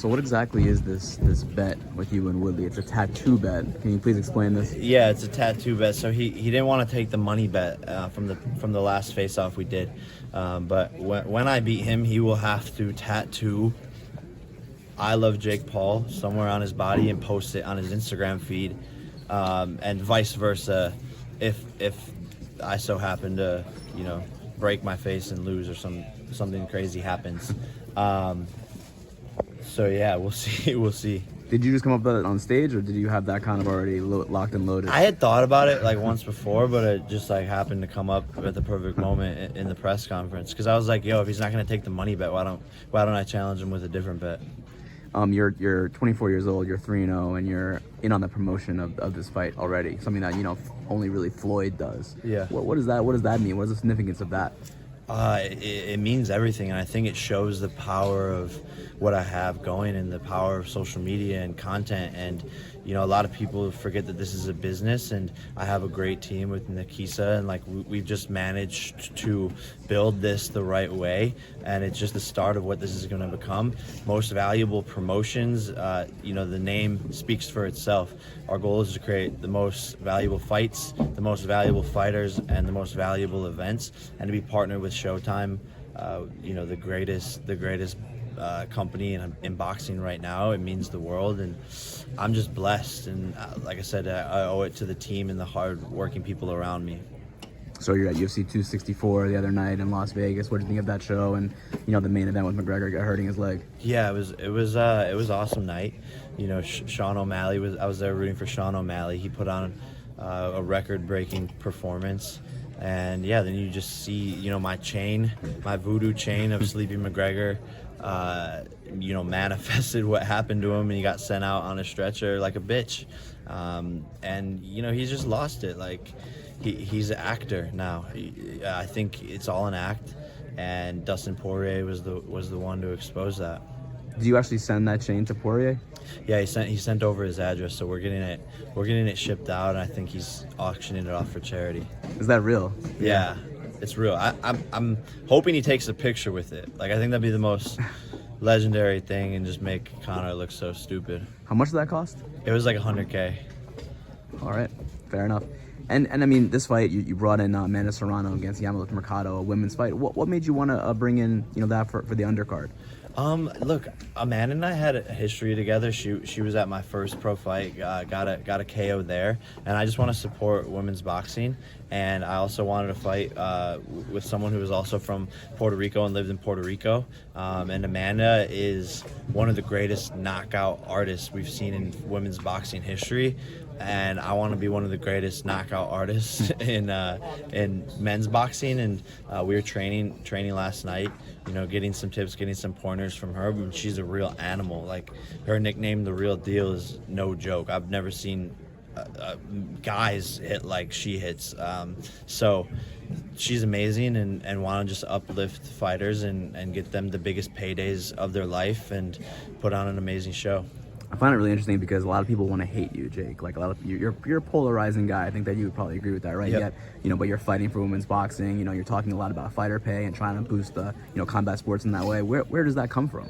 So what exactly is this bet with you and Woodley? It's a tattoo bet. Can you please explain this? Yeah, it's a tattoo bet. So he didn't want to take the money bet from the last face-off we did. But when I beat him, he will have to tattoo "I love Jake Paul" somewhere on his body and post it on his Instagram feed, and vice versa. If I so happen to break my face and lose or something crazy happens. So yeah, we'll see. We'll see. Did you just come up with it on stage, or did you have that kind of already locked and loaded? I had thought about it like once before, but it just like happened to come up at the perfect moment in the press conference. Because I was like, yo, if he's not going to take the money bet, why don't I challenge him with a different bet? You're 24 years old, you're 3-0, and you're in on the promotion of this fight already. Something that only really Floyd does. Yeah. What does that mean? What is the significance of that? It means everything, and I think it shows the power of what I have going and the power of social media and content. And a lot of people forget that this is a business, and I have a great team with Nikisa, and like we've just managed to build this the right way, and it's just the start of what this is going to become. Most valuable promotions, the name speaks for itself. Our goal is to create the most valuable fights, the most valuable fighters, and the most valuable events, and to be partnered with Showtime, the greatest company in boxing right now. It means the world, and I'm just blessed. And like I said, I owe it to the team and the hard-working people around me. So you're at UFC 264 the other night in Las Vegas. What did you think of that show? And the main event with McGregor hurting his leg. Yeah, it was awesome night. Sean O'Malley I was there rooting for Sean O'Malley. He put on a record-breaking performance. And yeah, then you just see, my voodoo chain of Sleepy McGregor, manifested what happened to him, and he got sent out on a stretcher like a bitch. And he's just lost it. Like he's an actor now. I think it's all an act, and Dustin Poirier was the one to expose that. Did you actually send that chain to Poirier? Yeah, he sent over his address, so we're getting it shipped out, and I think he's auctioning it off for charity. Is that real? Yeah, it's real. I'm hoping he takes a picture with it. Like, I think that'd be the most legendary thing, and just make Conor look so stupid. How much did that cost? It was like $100K. All right, fair enough. And I mean, this fight, you brought in Amanda Serrano against Yamalit Mercado, a women's fight. What made you want to bring in that for the undercard? Look, Amanda and I had a history together. She was at my first pro fight, got a KO there, and I just want to support women's boxing. And I also wanted to fight with someone who was also from Puerto Rico and lived in Puerto Rico. And Amanda is one of the greatest knockout artists we've seen in women's boxing history. And I want to be one of the greatest knockout artists in men's boxing. And we were training last night, getting some tips, getting some pointers from her. But she's a real animal. Like, her nickname, The Real Deal, is no joke. I've never seen guys hit like she hits. So she's amazing, and want to just uplift fighters and get them the biggest paydays of their life and put on an amazing show. I find it really interesting because a lot of people want to hate you, Jake. Like, a lot of you're a polarizing guy. I think that you would probably agree with that, right? Yep. Yet, but you're fighting for women's boxing. You're talking a lot about fighter pay and trying to boost the combat sports in that way. Where does that come from?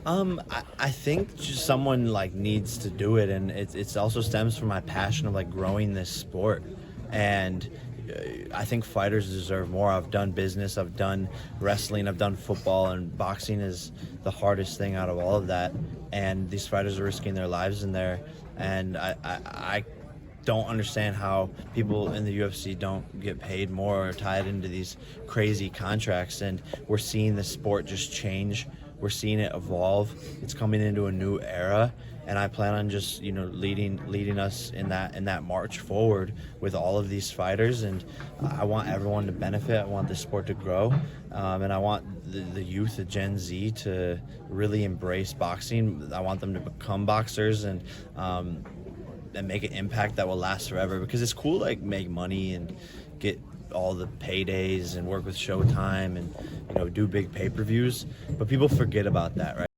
I think just someone needs to do it, and it also stems from my passion of growing this sport. And I think fighters deserve more. I've done business, I've done wrestling, I've done football, and boxing is the hardest thing out of all of that. And these fighters are risking their lives in there. And I don't understand how people in the UFC don't get paid more or tied into these crazy contracts. And we're seeing the sport just change. We're seeing it evolve. It's coming into a new era, and I plan on just leading us in that march forward with all of these fighters. And I want everyone to benefit. I want the sport to grow, and I want the youth, the Gen Z, to really embrace boxing. I want them to become boxers and make an impact that will last forever. Because it's cool, make money and get all the paydays and work with Showtime and do big pay-per-views, but people forget about that, right?